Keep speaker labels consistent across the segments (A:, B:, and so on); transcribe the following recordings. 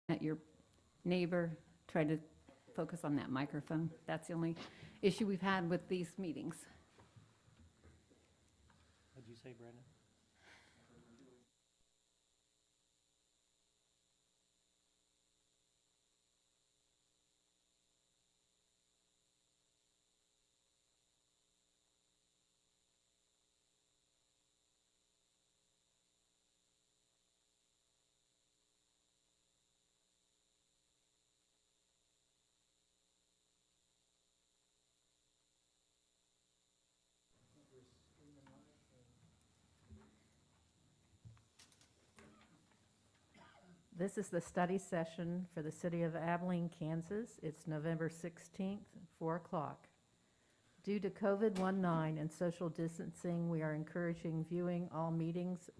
A: at your neighbor, try to focus on that microphone. That's the only issue we've had with these meetings.
B: What'd you say, Brandon?
C: This is the study session for the City of Abilene, Kansas. It's November 16th, 4 o'clock. Due to COVID-19 and social distancing, we are encouraging viewing all meetings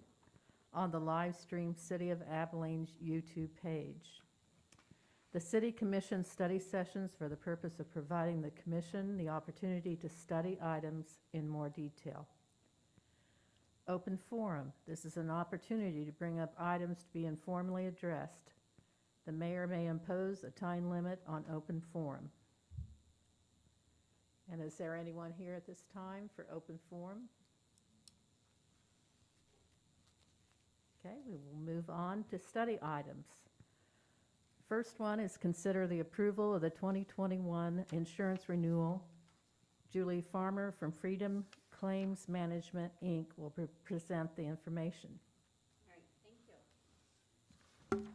C: on the live stream City of Abilene's YouTube page. The City Commission study sessions for the purpose of providing the Commission the opportunity to study items in more detail. Open forum. This is an opportunity to bring up items to be informally addressed. The mayor may impose a time limit on open forum. And is there anyone here at this time for open forum? Okay, we will move on to study items. First one is consider the approval of the 2021 insurance renewal. Julie Farmer from Freedom Claims Management, Inc. will present the information.
D: All right, thank you.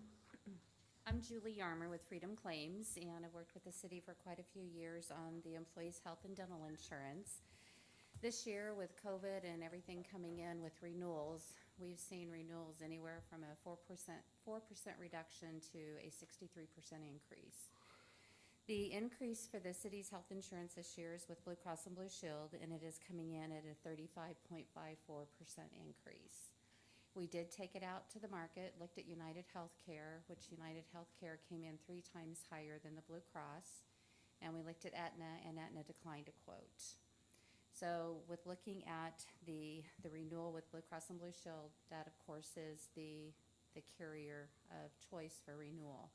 D: I'm Julie Yarmer with Freedom Claims, and I've worked with the city for quite a few years on the employees' health and dental insurance. This year, with COVID and everything coming in with renewals, we've seen renewals anywhere from a 4% reduction to a 63% increase. The increase for the city's health insurance this year is with Blue Cross and Blue Shield, and it is coming in at a 35.54% increase. We did take it out to the market, looked at United Healthcare, which United Healthcare came in 3 times higher than the Blue Cross, and we looked at Aetna, and Aetna declined a quote. So with looking at the renewal with Blue Cross and Blue Shield, that of course is the carrier of choice for renewal.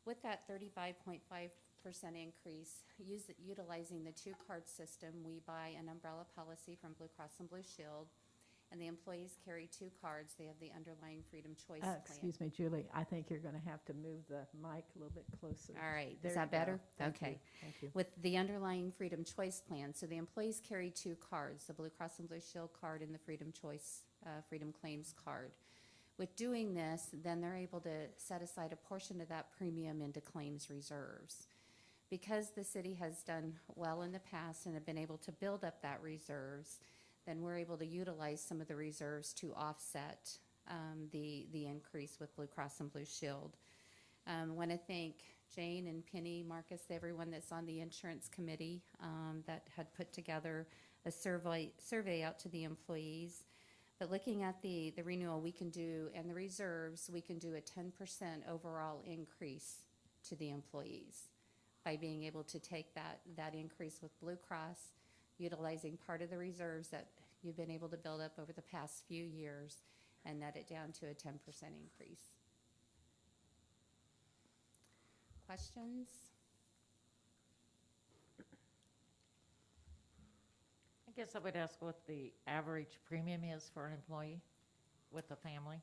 D: With that 35.5% increase, utilizing the 2-card system, we buy an umbrella policy from Blue Cross and Blue Shield, and the employees carry 2 cards. They have the underlying Freedom Choice plan.
C: Excuse me, Julie, I think you're going to have to move the mic a little bit closer.
D: All right,
C: There
D: is
C: you
D: that
C: go.
D: better?
C: Thank
D: Okay.
C: you. Thank you.
D: With the underlying Freedom Choice plan, so the employees carry 2 cards, the Blue Cross and Blue Shield card and the Freedom Choice, Freedom Claims card. With doing this, then they're able to set aside a portion of that premium into claims reserves. Because the city has done well in the past and have been able to build up that reserves, then we're able to utilize some of the reserves to offset the increase with Blue Cross and Blue Shield. I want to thank Jane and Penny, Marcus, everyone that's on the insurance committee that had put together a survey out to the employees. But looking at the renewal, we can do, and the reserves, we can do a 10% overall increase to the employees by being able to take that increase with Blue Cross, utilizing part of the reserves that you've been able to build up over the past few years, and net it down to a 10% increase. Questions?
E: I guess I would ask what the average premium is for an employee with a family.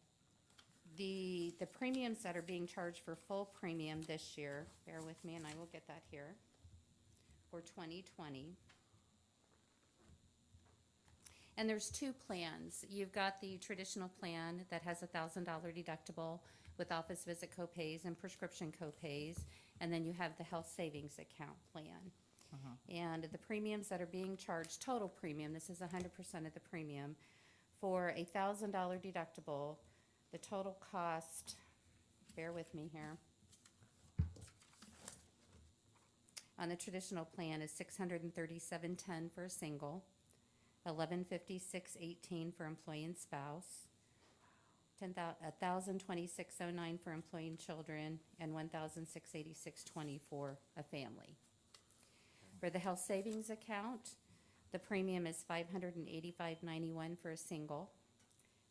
D: The premiums that are being charged for full premium this year, bear with me and I will get that here, for 2020. And there's 2 plans. You've got the traditional plan that has a $1,000 deductible with office visit copays and prescription copays, and then you have the health savings account plan. And the premiums that are being charged, total premium, this is 100% of the premium, for a $1,000 deductible, the total cost, bear with me here, on the traditional plan is $637.10 for a single, $1,156.18 for employee and spouse, $1,026.09 for employee and children, and $1,686.20 for a family. For the health savings account, the premium is $585.91 for a single.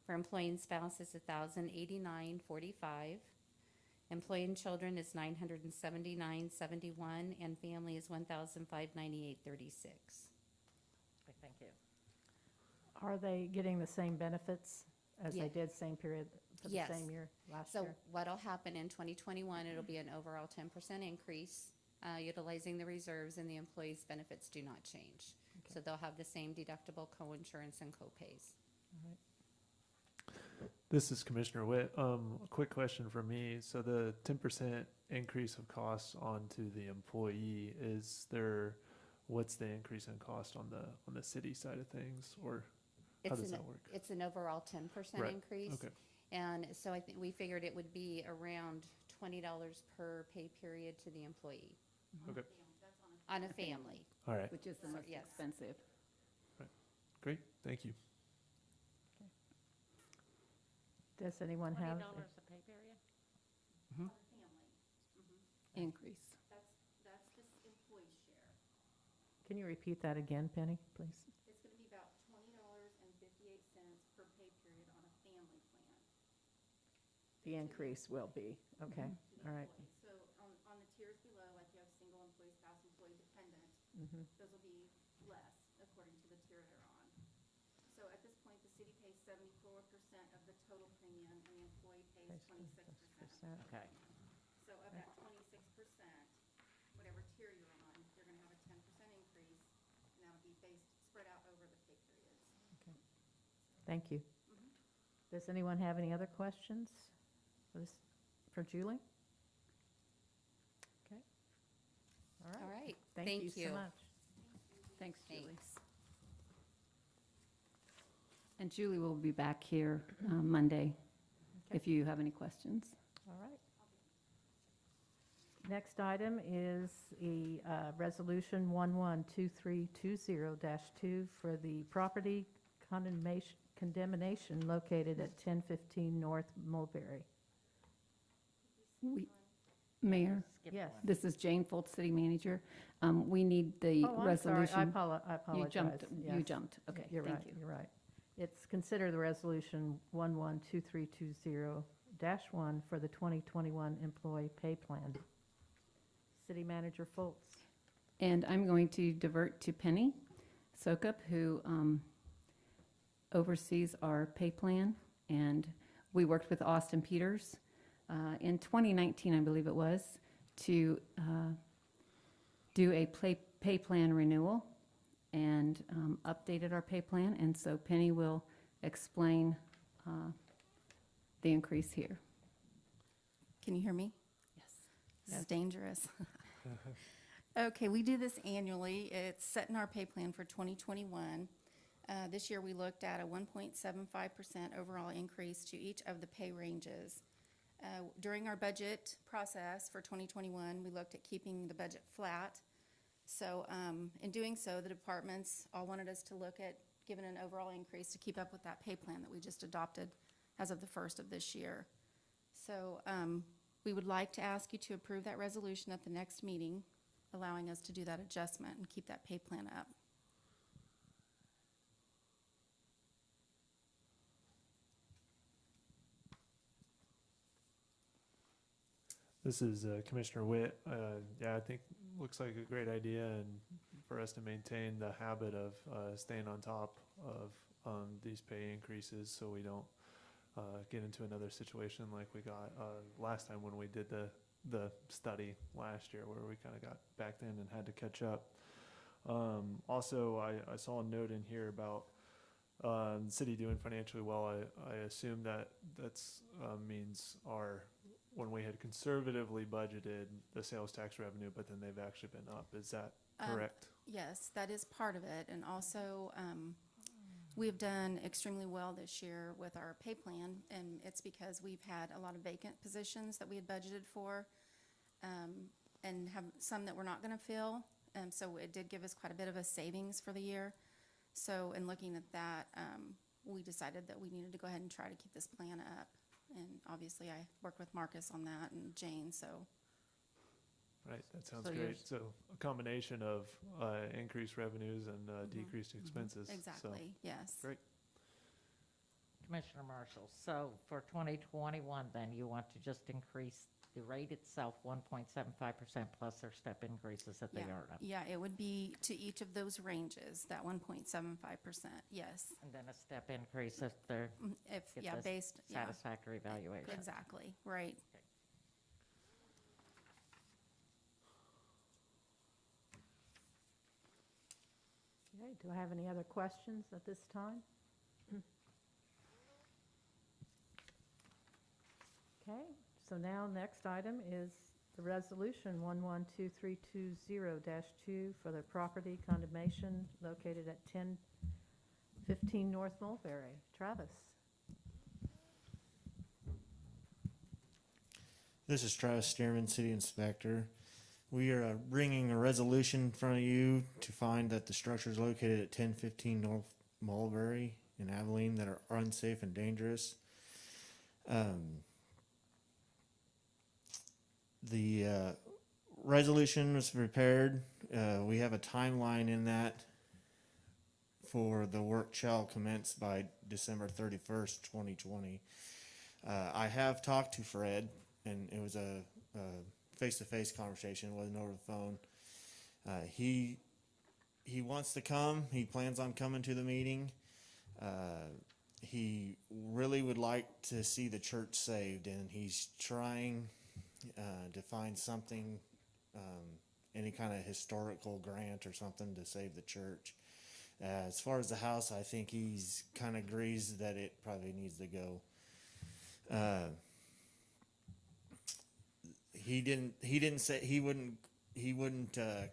D: For employee and spouse, it's $1,089.45, Employee and children is $979.71, and family is $1,598.36.
E: Okay, thank you.
C: Are they getting the same benefits as they
D: Yes.
C: did same period for the
D: Yes.
C: same year last
D: So
C: year?
D: what'll happen in 2021, it'll be an overall 10% increase, utilizing the reserves, and the employees' benefits do not change.
C: Okay.
D: So they'll have the same deductible, co-insurance, and co-pays.
C: All right.
B: This is Commissioner Witt. A quick question for me. So the 10% increase of costs onto the employee, what's the increase in cost on the city side of things, or how
D: It's
B: does
D: an-
B: that work?
D: It's an overall 10%
B: Right,
D: increase.
B: Okay,
D: And so I think we figured it would be around $20 per pay period to the employee
B: okay,
D: on a family.
B: all right,
A: Which is the
D: So,
A: most
D: yes.
A: expensive.
B: great, thank you.
C: Does anyone have?
E: $20 a pay period?
A: Increase.
D: That's just employee share.
C: Can you repeat that again, Penny, please?
D: It's gonna be about $20.58 per pay period on a family plan.
C: The increase will be, okay, all right.
D: So on the tiers below, like you have single employee, spouse employee, dependent,
C: Mhm.
D: those will be less according to the tier they're on. So at this point, the city pays 74% of the total premium, and the employee pays
C: Okay,
D: 26%.
E: Okay.
D: So of that 26%, whatever tier you're on, you're gonna have a 10% increase, and that'll be spread out over the pay periods.
C: Thank you. Does anyone have any other questions for Julie? Okay. All
D: All
C: right.
D: right,
C: Thank you so much.
A: Thanks, Julie.
D: Thanks.
A: And Julie will be back here Monday
C: Okay.
A: if you have any questions.
C: All right. Next item is a resolution 112320-2 for the property condemnation located at 1015 North Mulberry.
A: Mayor,
E: Skip
C: Yes.
E: one.
A: this is Jane Foltz, City Manager. We need the
C: Oh, I'm sorry,
A: resolution.
C: I apologize.
A: You jumped, you
C: Yes.
A: jumped. Okay,
C: You're
A: thank
C: right,
A: you.
C: you're right. It's consider the resolution 112320-1 for the 2021 employee pay plan. City Manager Foltz.
A: And I'm going to divert to Penny Sokup, who oversees our pay plan. And we worked with Austin Peters in 2019, I believe it was, to do a pay plan renewal and updated our pay plan. And so Penny will explain the increase here.
F: Can you hear me?
A: Yes.
F: This is dangerous. Okay, we do this annually. It's set in our pay plan for 2021. This year, we looked at a 1.75% overall increase to each of the pay ranges. During our budget process for 2021, we looked at keeping the budget flat. So in doing so, the departments all wanted us to look at giving an overall increase to keep up with that pay plan that we just adopted as of the first of this year. So we would like to ask you to approve that resolution at the next meeting, allowing us to do that adjustment and keep that pay plan up.
B: This is Commissioner Witt. Yeah, I think looks like a great idea, and for us to maintain the habit of staying on top of these pay increases, so we don't get into another situation like we got last time when we did the study last year, where we kind of got backed in and had to catch up. Also, I saw a note in here about the city doing financially well. I assume that's means when we had conservatively budgeted the sales tax revenue, but then they've actually been up. Is that correct?
F: Yes, that is part of it. And also, we've done extremely well this year with our pay plan, and it's because we've had a lot of vacant positions that we had budgeted for, and have some that we're not going to fill. So it did give us quite a bit of a savings for the year. So in looking at that, we decided that we needed to go ahead and try to keep this plan up. And obviously, I worked with Marcus on that and Jane, so.
B: Right, that sounds
E: So
B: great.
E: yours-
B: So a combination of increased revenues and decreased expenses. So,
F: Exactly, yes.
B: great.
E: Commissioner Marshall, so for 2021, then, you want to just increase the rate itself 1.75% plus their step increases that they
F: Yeah.
E: earn.
F: Yeah, it would be to each of those ranges, that 1.75%, yes.
E: And then a step increase if they're
F: If,
E: get
F: yeah,
E: this
F: based, yeah,
E: satisfactory evaluation.
F: exactly, right.
C: Okay, do I have any other questions at this time? Okay, so now next item is the resolution 112320-2 for the property condemnation located at 1015 North Mulberry. Travis?
G: This is Travis Stearman, City Inspector. We are bringing a resolution in front of you to find that the structures located at 1015 North Mulberry in Abilene that are unsafe and dangerous. The resolution was prepared. We have a timeline in that for the work shall commence by December 31st, 2020. I have talked to Fred, and it was a face-to-face conversation. It wasn't over the phone. He wants to come. He plans on coming to the meeting. He really would like to see the church saved, and he's trying to find something, any kind of historical grant or something to save the church. As far as the house, I think he's kind of agrees that it probably needs to go. He didn't say he wouldn't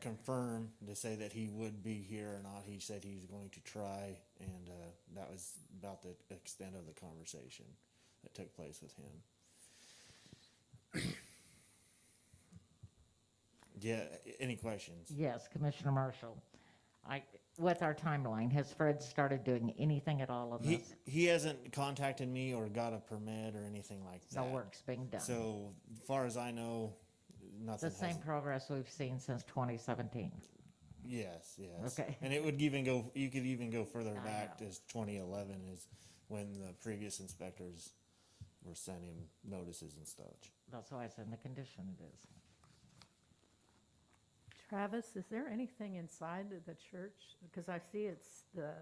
G: confirm to say that he would be here or not. He said he was going to try, and that was about the extent of the conversation that took place with him. Yeah, any questions?
E: Yes, Commissioner Marshall. With our timeline, has Fred started doing anything at all on this?
G: He hasn't contacted me or got a permit or anything like
E: No
G: that.
E: work's being done.
G: So as far as I know, nothing.
E: The same progress we've seen since 2017.
G: Yes, yes.
E: Okay.
G: And it would even go. You could even go further
E: I
G: back
E: know.
G: as 2011 is when the previous inspectors were sending him notices and such.
E: That's why it's in the condition it is.
C: Travis, is there anything inside the church? Because I see it's the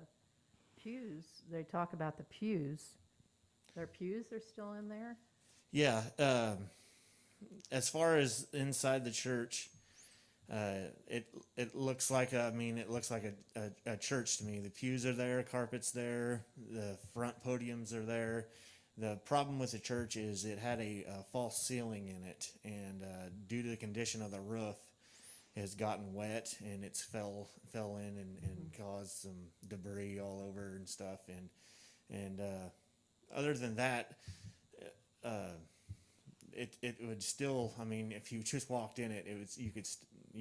C: pews. They talk about the pews. Their pews are still in there?
G: Yeah. As far as inside the church, it looks like it looks like a church to me. The pews are there, carpet's there, the front podiums are there. The problem with the church is it had a false ceiling in it, and due to the condition of the roof, it has gotten wet and it's fell in and caused some debris all over and stuff. And other than that, it would still. I mean, if you just walked in it, you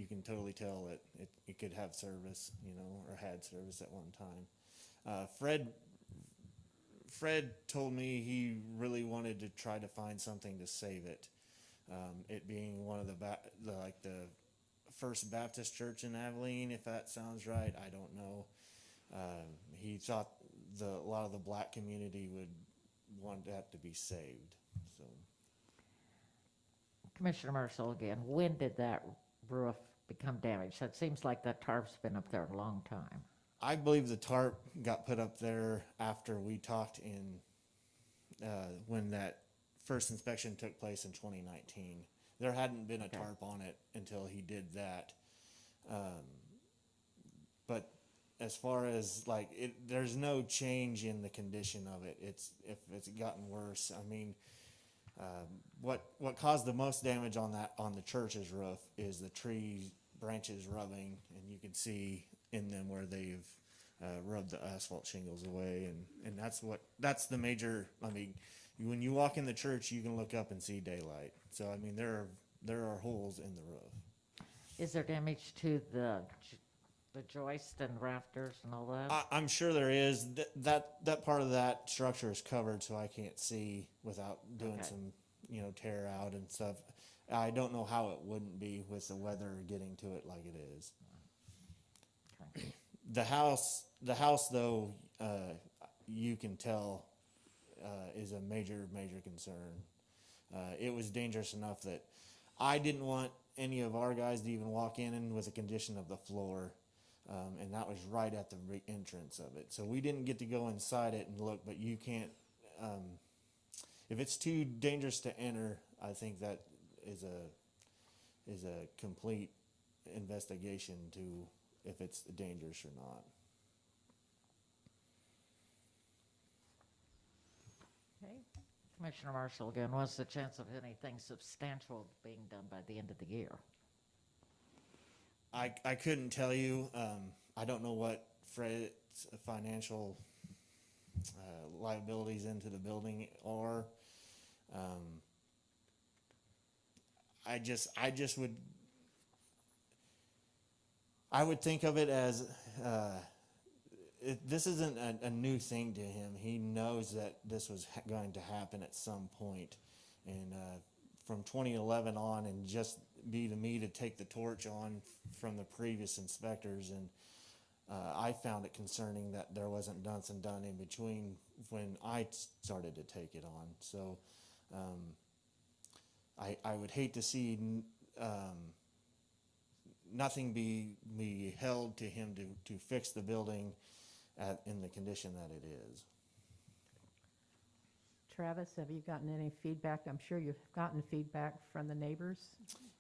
G: can totally tell that it could have service, or had service at one time. Fred told me he really wanted to try to find something to save it. It being one of the First Baptist Church in Abilene, if that sounds right, I don't know. He thought a lot of the black community would want that to be saved. So
E: Commissioner Marshall again, when did that roof become damaged? It seems like that tarp's been up there a long time.
G: I believe the tarp got put up there after we talked when that first inspection took place in 2019. There hadn't been a
E: Okay.
G: tarp on it until he did that. But as far as there's no change in the condition of it. If it's gotten worse. I mean, what caused the most damage on the church's roof is the tree branches rubbing, and you can see in them where they've rubbed the asphalt shingles away, and that's the major. I mean, when you walk in the church, you can look up and see daylight. So I mean, there are holes in the roof.
E: Is there damage to the joist and rafters and all that?
G: I'm sure there is. That part of that structure is covered, so I can't see without doing
E: Okay.
G: some, tear out and stuff. I don't know how it wouldn't be with the weather getting to it like it is.
E: Okay.
G: The house though, you can tell is a major concern. It was dangerous enough that I didn't want any of our guys to even walk in with the condition of the floor. And that was right at the entrance of it. So we didn't get to go inside it and look, but you can't, if it's too dangerous to enter, I think that is a complete investigation to if it's dangerous or not.
E: Okay. Commissioner Marshall again, what's the chance of anything substantial being done by the end of the year?
G: I couldn't tell you. I don't know what Fred's financial liabilities into the building are. I would think of it as this isn't a new thing to him. He knows that this was going to happen at some point, and from 2011 on, and just be to me to take the torch on from the previous inspectors, and I found it concerning that there wasn't nothing done in between when I started to take it on. So I would hate to see nothing be held to him to fix the building in the condition that it is.
C: Travis, have you gotten any feedback? I'm sure you've gotten feedback from the neighbors.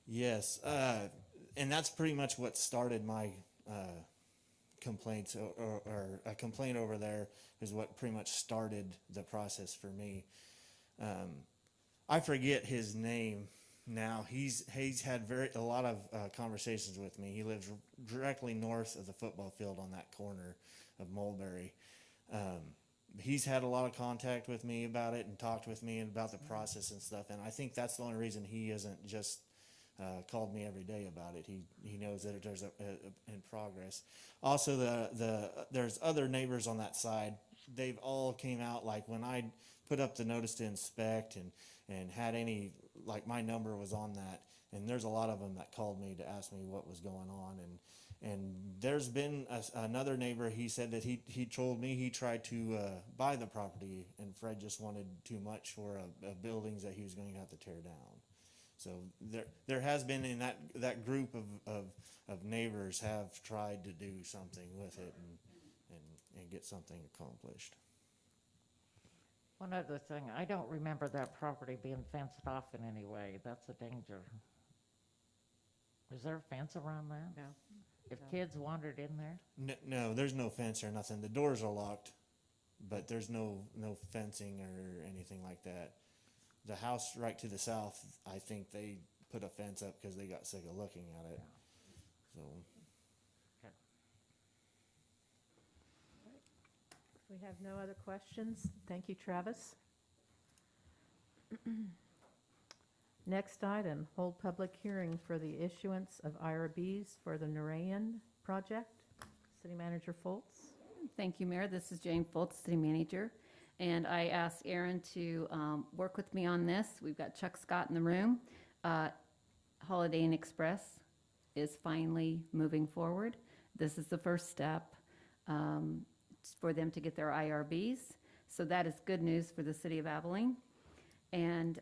G: Yes, and that's pretty much what started my complaints, or a complaint over there is what pretty much started the process for me. I forget his name now. He's had a lot of conversations with me. He lives directly north of the football field on that corner of Mulberry. He's had a lot of contact with me about it and talked with me about the process and stuff. And I think that's the only reason he isn't just called me every day about it. He knows that there's in progress. Also, there's other neighbors on that side. They've all came out, like when I put up the notice to inspect and had any, like my number was on that. And there's a lot of them that called me to ask me what was going on. And there's been another neighbor, he said that he told me he tried to buy the property, and Fred just wanted too much for buildings that he was going to have to tear down. So there has been in that group of neighbors have tried to do something with it and get something accomplished.
E: One other thing, I don't remember that property being fenced off in any way. That's a danger. Is there a fence around that?
C: No.
E: If kids wandered in there?
G: No, there's no fence or nothing. The doors are locked, but there's no fencing or anything like that. The house right to the south, I think they put a fence up because they got sick of looking at it. So.
C: If we have no other questions, thank you, Travis. Next item, hold public hearing for the issuance of IRBs for the Narayan project. City Manager Foltz.
A: Thank you, Mayor. This is Jane Foltz, City Manager. And I asked Aaron to work with me on this. We've got Chuck Scott in the room. Holiday Inn Express is finally moving forward. This is the first step for them to get their IRBs. So that is good news for the city of Abilene. And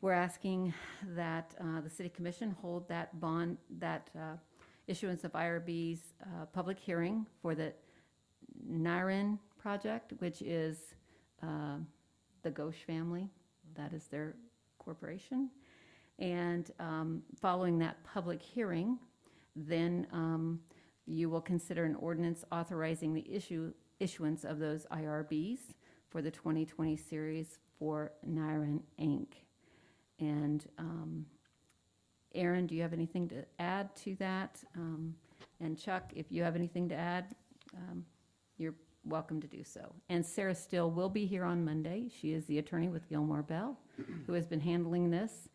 A: we're asking that the city commission hold that issuance of IRBs public hearing for the Narayan project, which is the Ghosh family. That is their corporation. And following that public hearing, then you will consider an ordinance authorizing the issuance of those IRBs for the 2020 series for Narayan Inc. And Aaron, do you have anything to add to that? And Chuck, if you have anything to add, you're welcome to do so. And Sarah Still will be here on Monday. She is the attorney with Gilmore Bell, who has been handling this.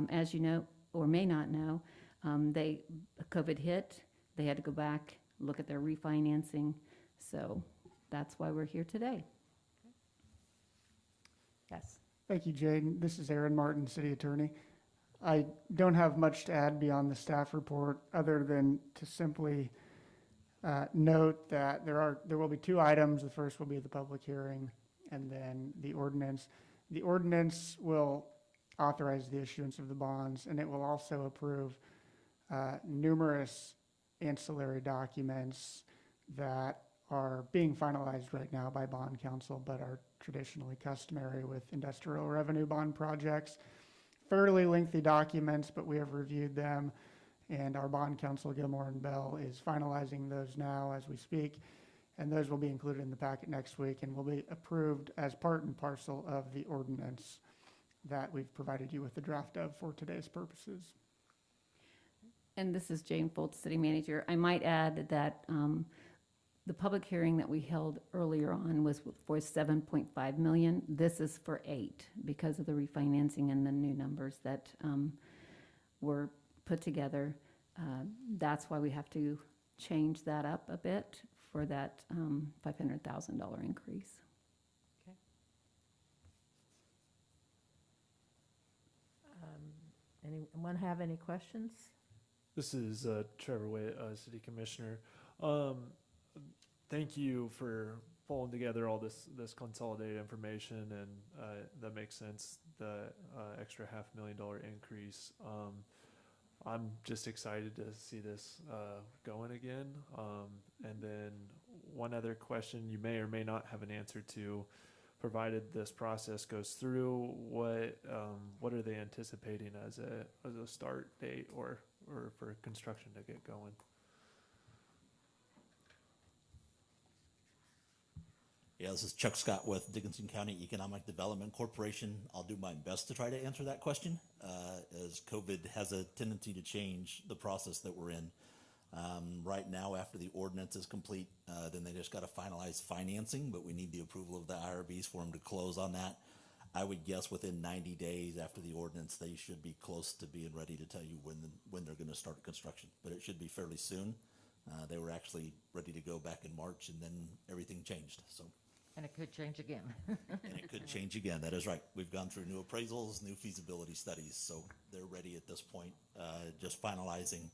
A: As you know, or may not know, COVID hit. They had to go back, look at their refinancing. So that's why we're here today.
C: Yes.
H: Thank you, Jane. This is Aaron Martin, City Attorney. I don't have much to add beyond the staff report, other than to simply note that there will be two items. The first will be the public hearing, and then the ordinance. The ordinance will authorize the issuance of the bonds, and it will also approve numerous ancillary documents that are being finalized right now by bond counsel, but are traditionally customary with industrial revenue bond projects. Fairly lengthy documents, but we have reviewed them, and our bond counsel, Gilmore and Bell, is finalizing those now as we speak, and those will be included in the packet next week and will be approved as part and parcel of the ordinance that we've provided you with the draft of for today's purposes.
A: And this is Jane Foltz, City Manager. I might add that the public hearing that we held earlier on was for 7.5 million. This is for 8 because of the refinancing and the new numbers that were put together. That's why we have to change that up a bit for that $500,000 increase.
C: Anyone have any questions?
B: This is Trevor Witt, City Commissioner. Thank you for pulling together all this consolidated information, and that makes sense. The extra $500,000 increase. I'm just excited to see this going again. And then one other question you may or may not have an answer to, provided this process goes through, what are they anticipating as a start date or for construction to get going?
I: Yeah, this is Chuck Scott with Dickinson County Economic Development Corporation. I'll do my best to try to answer that question, as COVID has a tendency to change the process that we're in. Right now, after the ordinance is complete, then they just got to finalize financing, but we need the approval of the IRBs for them to close on that. I would guess within 90 days after the ordinance, they should be close to being ready to tell you when they're going to start construction, but it should be fairly soon. They were actually ready to go back in March, and then everything changed. So.
E: And it could change again.
I: And it could change again. That is right. We've gone through new appraisals, new feasibility studies, so they're ready at this point, just finalizing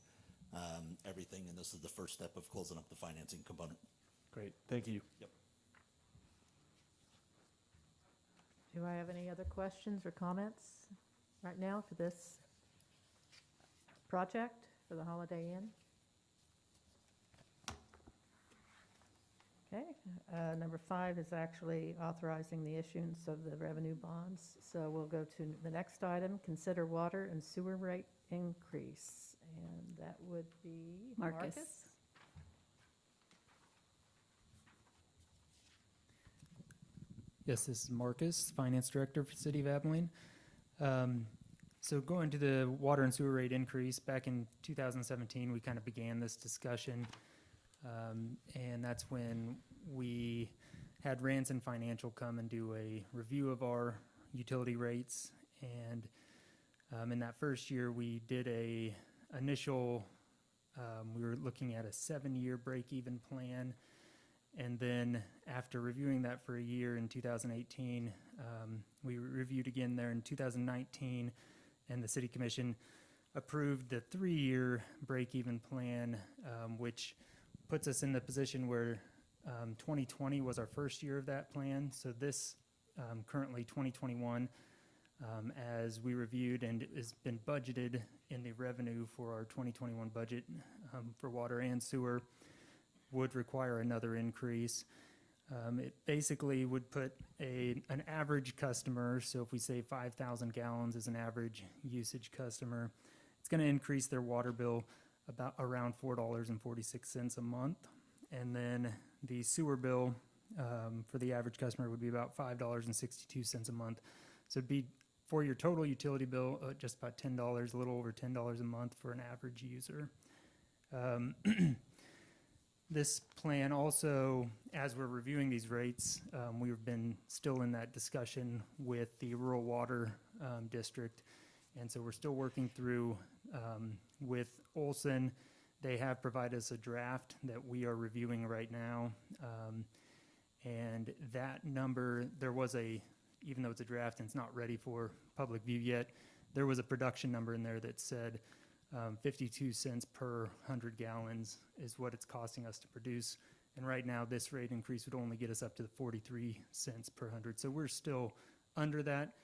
I: everything, and this is the first step of closing up the financing component.
B: Great, thank you.
I: Yep.
C: Do I have any other questions or comments right now for this project for the Holiday Inn? Okay, number 5 is actually authorizing the issuance of the revenue bonds. So we'll go to the next item, consider water and sewer rate increase. And that would be
A: Marcus.
J: Yes, this is Marcus, Finance Director for City of Abilene. So going to the water and sewer rate increase, back in 2017, we kind of began this discussion. And that's when we had Ranson Financial come and do a review of our utility rates. And in that first year, we did a initial, we were looking at a 7-year break-even plan. And then after reviewing that for a year in 2018, we reviewed again there in 2019, and the City Commission approved the 3-year break-even plan, which puts us in the position where 2020 was our first year of that plan. So this currently 2021, as we reviewed and has been budgeted in the revenue for our 2021 budget for water and sewer, would require another increase. It basically would put an average customer, so if we say 5,000 gallons is an average usage customer, it's going to increase their water bill about around $4.46 a month. And then the sewer bill for the average customer would be about $5.62 a month. So it'd be, for your total utility bill, just about $10, a little over $10 a month for an average user. This plan also, as we're reviewing these rates, we've been still in that discussion with the rural water district. And so we're still working through with Olson. They have provided us a draft that we are reviewing right now. And that number, there was even though it's a draft and it's not ready for public view yet, there was a production number in there that said 52 cents per 100 gallons is what it's costing us to produce. And right now, this rate increase would only get us up to the 43 cents per 100. So we're still under that.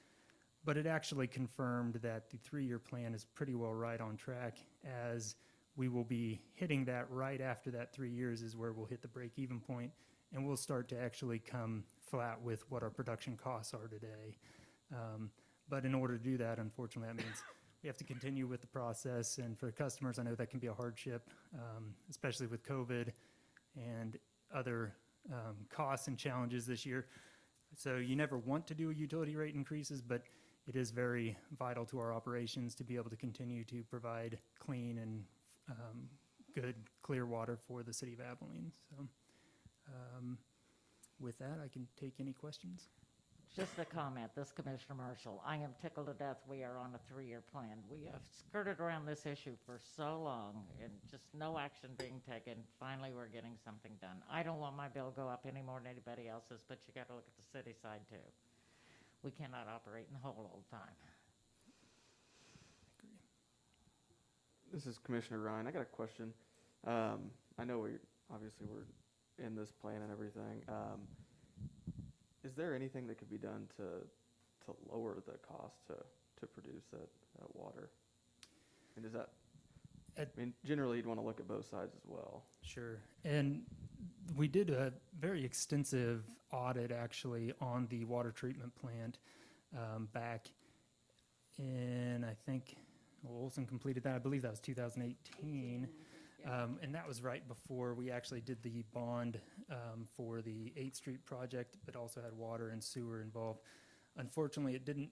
J: But it actually confirmed that the 3-year plan is pretty well right on track, as we will be hitting that right after that 3 years is where we'll hit the break-even point, and we'll start to actually come flat with what our production costs are today. But in order to do that, unfortunately, that means we have to continue with the process, and for customers, I know that can be a hardship, especially with COVID and other costs and challenges this year. So you never want to do utility rate increases, but it is very vital to our operations to be able to continue to provide clean and good, clear water for the city of Abilene. So with that, I can take any questions.
E: Just a comment, this Commissioner Marshall, I am tickled to death we are on a 3-year plan. We have skirted around this issue for so long and just no action being taken. Finally, we're getting something done. I don't want my bill to go up any more than anybody else's, but you gotta look at the city side too. We cannot operate in the hole all the time.
K: This is Commissioner Ryan. I got a question. I know we're in this plan and everything. Is there anything that could be done to lower the cost to produce that water? And does that? I mean, generally you'd want to look at both sides as well.
J: Sure. And we did a very extensive audit actually on the water treatment plant back in, I think, Olson completed that. I believe that was 2018. And that was right before we actually did the bond for the 8th Street project, but also had water and sewer involved. Unfortunately, it didn't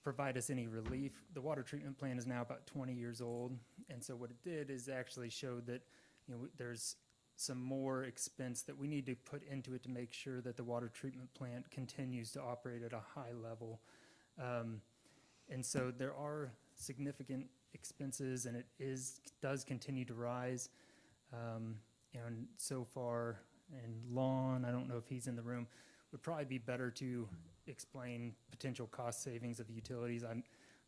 J: provide us any relief. The water treatment plant is now about 20 years old. And so what it did is actually showed that, you know, there's some more expense that we need to put into it to make sure that the water treatment plant continues to operate at a high level. And so there are significant expenses, and it does continue to rise. And so far, and Lon, I don't know if he's in the room, would probably be better to explain potential cost savings of utilities. I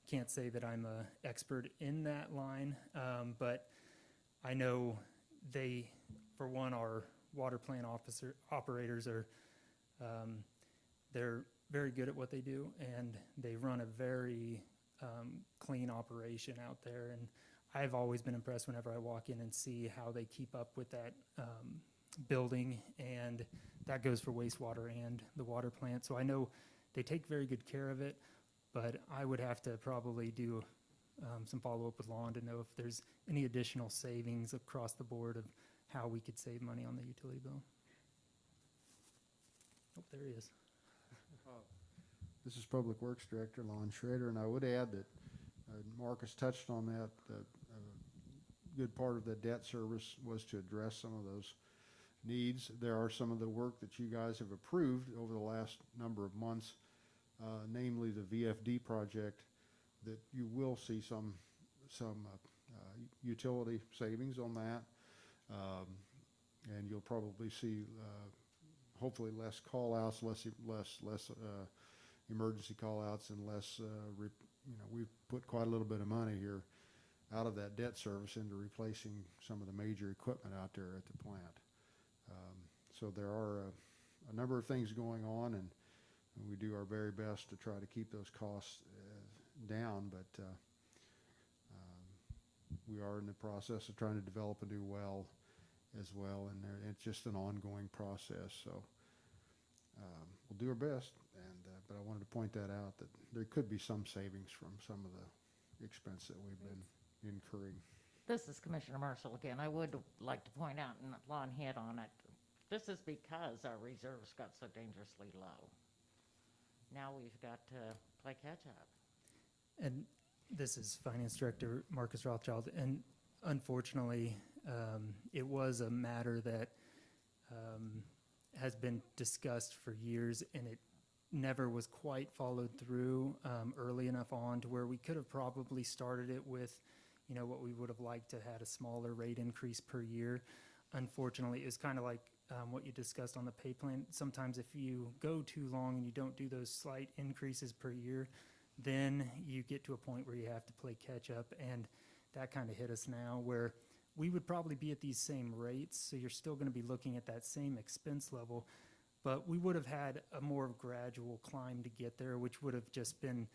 J: can't say that I'm an expert in that line, but I know they, for one, our water plant operators are, they're very good at what they do, and they run a very clean operation out there. And I've always been impressed whenever I walk in and see how they keep up with that building, and that goes for wastewater and the water plant. So I know they take very good care of it, but I would have to probably do some follow-up with Lon to know if there's any additional savings across the board of how we could save money on the utility bill. Oh, there he is.
L: This is Public Works Director Lon Schrader, and I would add that Marcus touched on that, a good part of the debt service was to address some of those needs. There are some of the work that you guys have approved over the last number of months, namely the VFD project, that you will see some utility savings on that, and you'll probably see hopefully less call-outs, less emergency call-outs, and less. We've put quite a little bit of money here out of that debt service into replacing some of the major equipment out there at the plant. So there are a number of things going on, and we do our very best to try to keep those costs down, but we are in the process of trying to develop a new well as well, and it's just an ongoing process. So we'll do our best, but I wanted to point that out, that there could be some savings from some of the expense that we've been incurring.
E: This is Commissioner Marshall again. I would like to point out, and Lon hit on it, this is because our reserves got so dangerously low. Now we've got to play catch up.
J: And this is Finance Director Marcus Rothschild, and unfortunately, it was a matter that has been discussed for years, and it never was quite followed through early enough on to where we could have probably started it with, what we would have liked to had a smaller rate increase per year. Unfortunately, it's kind of like what you discussed on the pay plan. Sometimes if you go too long and you don't do those slight increases per year, then you get to a point where you have to play catch up, and that kind of hit us now, where we would probably be at these same rates, so you're still going to be looking at that same expense level, but we would have had a more gradual climb to get there, which would have just been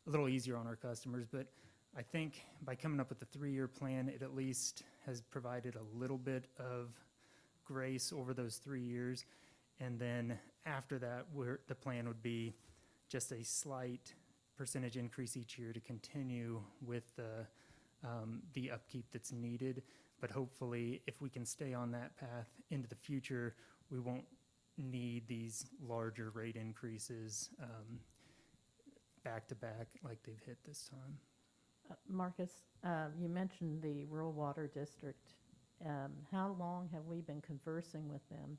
J: a little easier on our customers. But I think by coming up with the 3-year plan, it at least has provided a little bit of grace over those 3 years. And then after that, the plan would be just a slight percentage increase each year to continue with the upkeep that's needed. But hopefully, if we can stay on that path into the future, we won't need these larger rate increases back to back like they've hit this time.
C: Marcus, you mentioned the rural water district. How long have we been conversing with them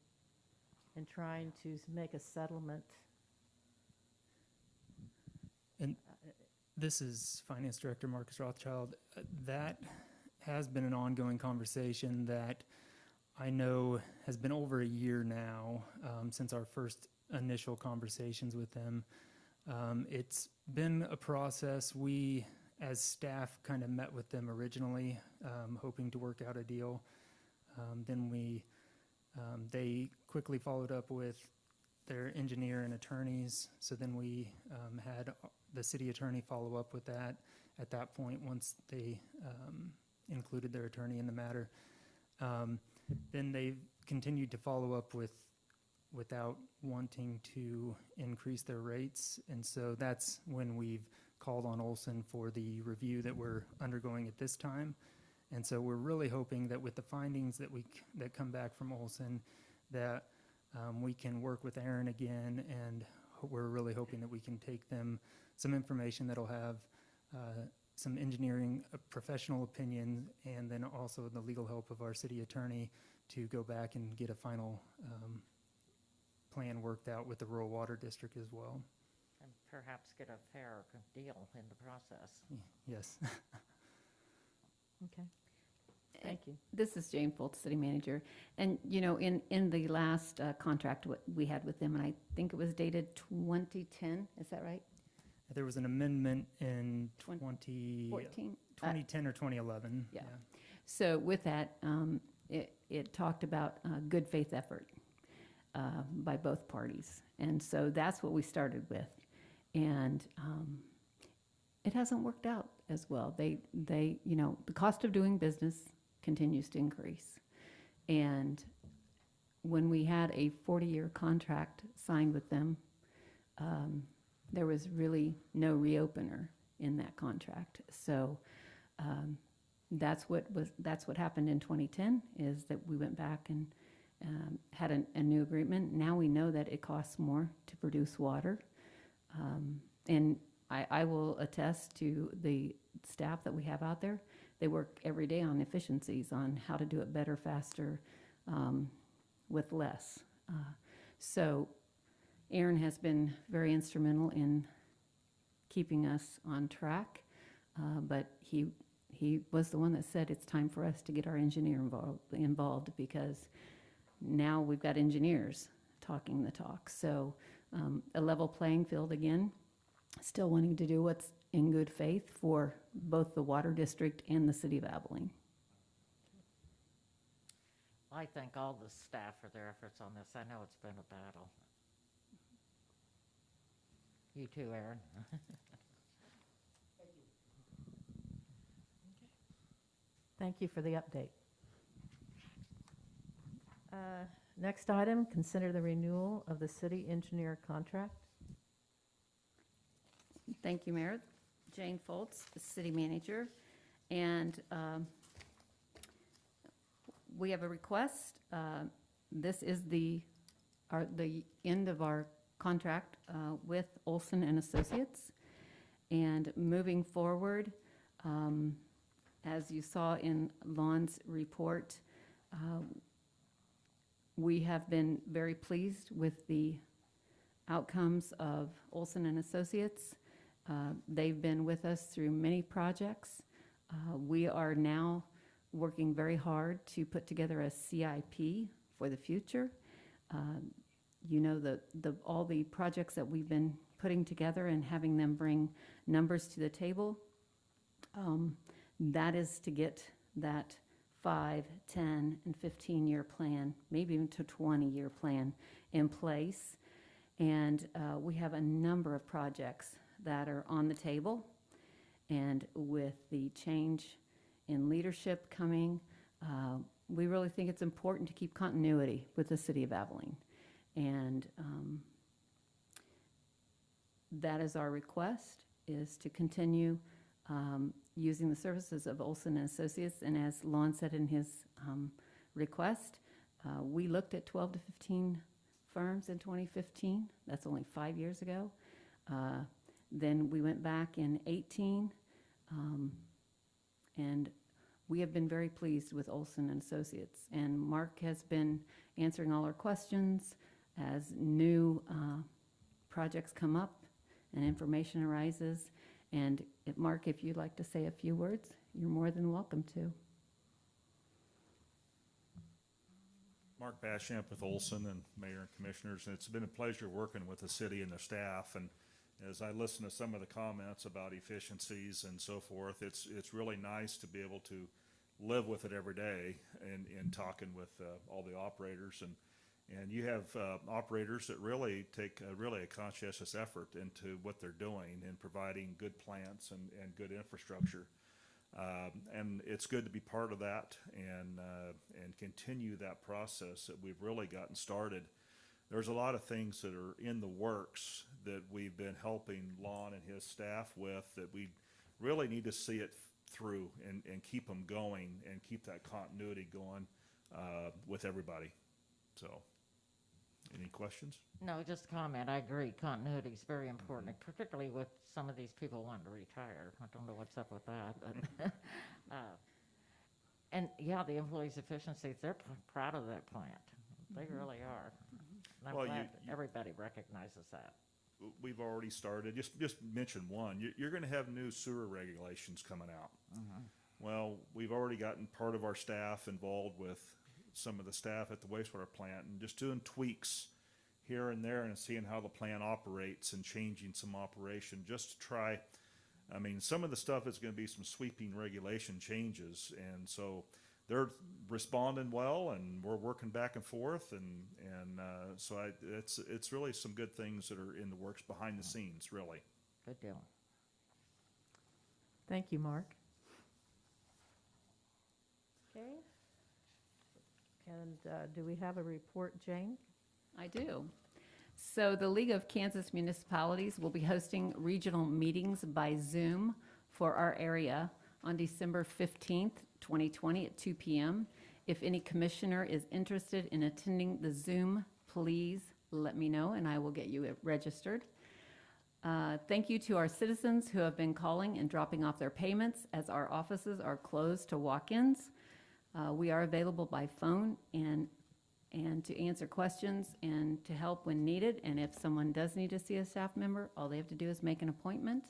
C: and trying to make a settlement?
J: And this is Finance Director Marcus Rothschild. That has been an ongoing conversation that I know has been over a year now since our first initial conversations with them. It's been a process. We, as staff, kind of met with them originally, hoping to work out a deal. Then they quickly followed up with their engineer and attorneys. So then we had the city attorney follow up with that at that point once they included their attorney in the matter. Then they continued to follow up without wanting to increase their rates. And so that's when we've called on Olson for the review that we're undergoing at this time. And so we're really hoping that with the findings that come back from Olson, that we can work with Aaron again, and we're really hoping that we can take them some information that'll have some engineering professional opinion, and then also the legal help of our city attorney to go back and get a final plan worked out with the rural water district as well.
E: And perhaps get a fair deal in the process.
J: Yes.
C: Okay. Thank you.
A: This is Jane Foltz, City Manager. And, you know, in the last contract we had with them, and I think it was dated 2010, is that right?
J: There was an amendment in 2010 or 2011.
A: Yeah. So with that, it talked about good faith effort by both parties. And so that's what we started with. And it hasn't worked out as well. They, you know, the cost of doing business continues to increase. And when we had a 40-year contract signed with them, there was really no reopener in that contract. So that's what happened in 2010, is that we went back and had a new agreement. Now we know that it costs more to produce water. And I will attest to the staff that we have out there. They work every day on efficiencies, on how to do it better, faster, with less. So Aaron has been very instrumental in keeping us on track, but he was the one that said it's time for us to get our engineer involved because now we've got engineers talking the talk. So a level playing field again, still wanting to do what's in good faith for both the water district and the city of Abilene.
E: I thank all the staff for their efforts on this. I know it's been a battle. You too, Aaron.
C: Thank you for the update. Next item, consider the renewal of the city engineer contract.
A: Thank you, Mayor. Jane Foltz, the City Manager. And we have a request. This is the end of our contract with Olson and Associates. And moving forward, as you saw in Lon's report, we have been very pleased with the outcomes of Olson and Associates. They've been with us through many projects. We are now working very hard to put together a CIP for the future. You know, all the projects that we've been putting together and having them bring numbers to the table, that is to get that 5, 10, and 15-year plan, maybe even to 20-year plan in place. And we have a number of projects that are on the table. And with the change in leadership coming, we really think it's important to keep continuity with the city of Abilene. And that is our request, is to continue using the services of Olson and Associates. And as Lon said in his request, we looked at 12 to 15 firms in 2015. That's only 5 years ago. Then we went back in 18, and we have been very pleased with Olson and Associates. And Mark has been answering all our questions as new projects come up and information arises. And Mark, if you'd like to say a few words, you're more than welcome to.
M: Mark Bashamp with Olson and Mayor and Commissioners, and it's been a pleasure working with the city and the staff. And as I listen to some of the comments about efficiencies and so forth, it's really nice to be able to live with it every day and in talking with all the operators. And you have operators that really take really a conscientious effort into what they're doing in providing good plants and good infrastructure. And it's good to be part of that and continue that process that we've really gotten started. There's a lot of things that are in the works that we've been helping Lon and his staff with that we really need to see it through and keep them going and keep that continuity going with everybody. So, any questions?
E: No, just a comment. I agree. Continuity is very important, particularly with some of these people wanting to retire. I don't know what's up with that. But and yeah, the employees' efficiencies, they're proud of that plant. They really are. And I'm
M: Well,
E: glad everybody recognizes that.
M: We've already started. Just mention one. You're going to have new sewer regulations coming out. Well, we've already gotten part of our staff involved with some of the staff at the wastewater plant and just doing tweaks here and there and seeing how the plant operates and changing some operation just to try. I mean, some of the stuff is going to be some sweeping regulation changes, and so they're responding well, and we're working back and forth, and so it's really some good things that are in the works behind the scenes, really.
E: Good deal.
C: Thank you, Mark. Okay. And do we have a report, Jane?
A: I do. So the League of Kansas Municipalities will be hosting regional meetings by Zoom for our area on December 15th, 2020 at 2 p.m. If any commissioner is interested in attending the Zoom, please let me know and I will get you registered. Thank you to our citizens who have been calling and dropping off their payments as our offices are closed to walk-ins. We are available by phone and to answer questions and to help when needed. And if someone does need to see a staff member, all they have to do is make an appointment.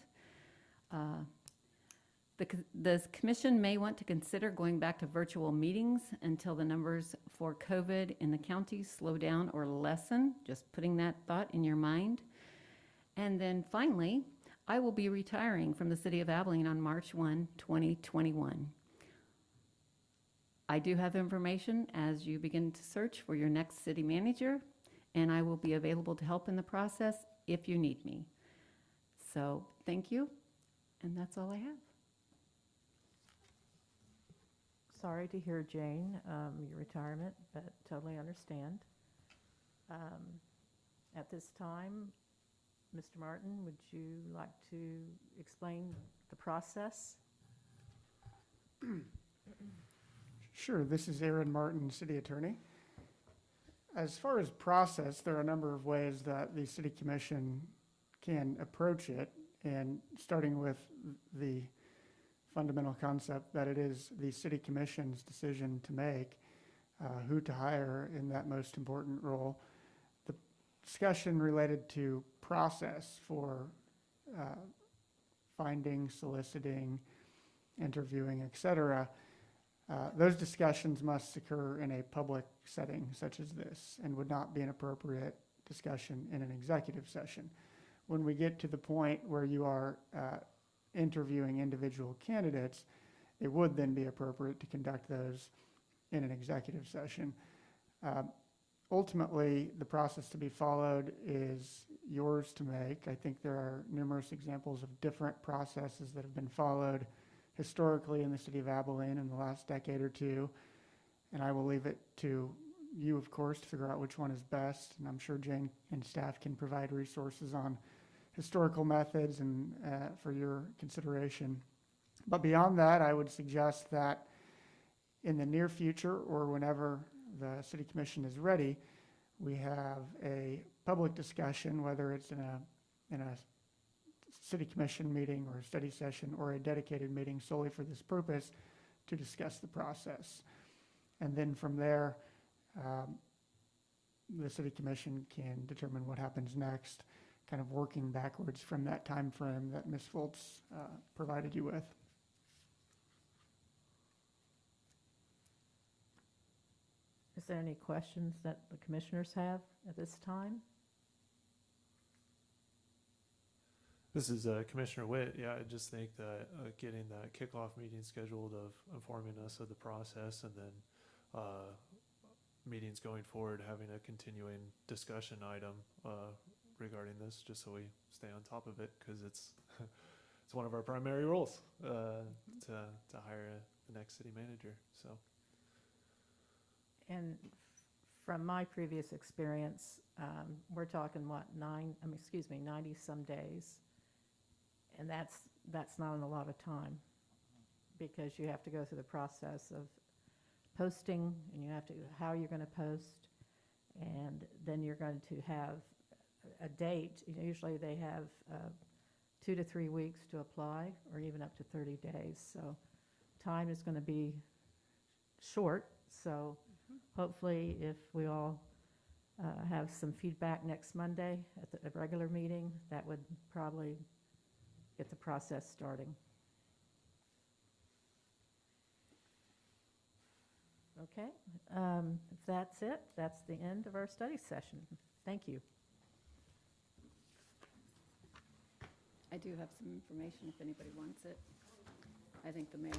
A: The commission may want to consider going back to virtual meetings until the numbers for COVID in the county slow down or lessen, just putting that thought in your mind. And then finally, I will be retiring from the city of Abilene on March 1, 2021. I do have information as you begin to search for your next city manager, and I will be available to help in the process if you need me. So thank you, and that's all I have.
C: Sorry to hear, Jane, your retirement, but totally understand. At this time, Mr. Martin, would you like to explain the process?
H: Sure, this is Aaron Martin, City Attorney. As far as process, there are a number of ways that the City Commission can approach it, and starting with the fundamental concept that it is the City Commission's decision to make who to hire in that most important role. The discussion related to process for finding, soliciting, interviewing, etc., those discussions must occur in a public setting such as this and would not be an appropriate discussion in an executive session. When we get to the point where you are interviewing individual candidates, it would then be appropriate to conduct those in an executive session. Ultimately, the process to be followed is yours to make. I think there are numerous examples of different processes that have been followed historically in the city of Abilene in the last decade or two. And I will leave it to you, of course, to figure out which one is best. And I'm sure Jane and staff can provide resources on historical methods and for your consideration. But beyond that, I would suggest that in the near future or whenever the city commission is ready, we have a public discussion, whether it's in a city commission meeting or a study session or a dedicated meeting solely for this purpose to discuss the process. And then from there, the city commission can determine what happens next, kind of working backwards from that time frame that Ms. Foltz provided you with.
C: Is there any questions that the commissioners have at this time?
B: This is Commissioner Witt. Yeah, I just think that getting that kickoff meeting scheduled of informing us of the process, and then meetings going forward, having a continuing discussion item regarding this, just so we stay on top of it, because it's it's one of our primary roles to hire the next city manager. So.
C: And from my previous experience, we're talking what, 90-some days. And that's not a lot of time, because you have to go through the process of posting, and you have to, how you're going to post, and then you're going to have a date. Usually they have 2 to 3 weeks to apply, or even up to 30 days. So time is going to be short. So hopefully, if we all have some feedback next Monday at the regular meeting, that would probably get the process starting. Okay, if that's it, that's the end of our study session. Thank you.
A: I do have some information if anybody wants it. I think the mayor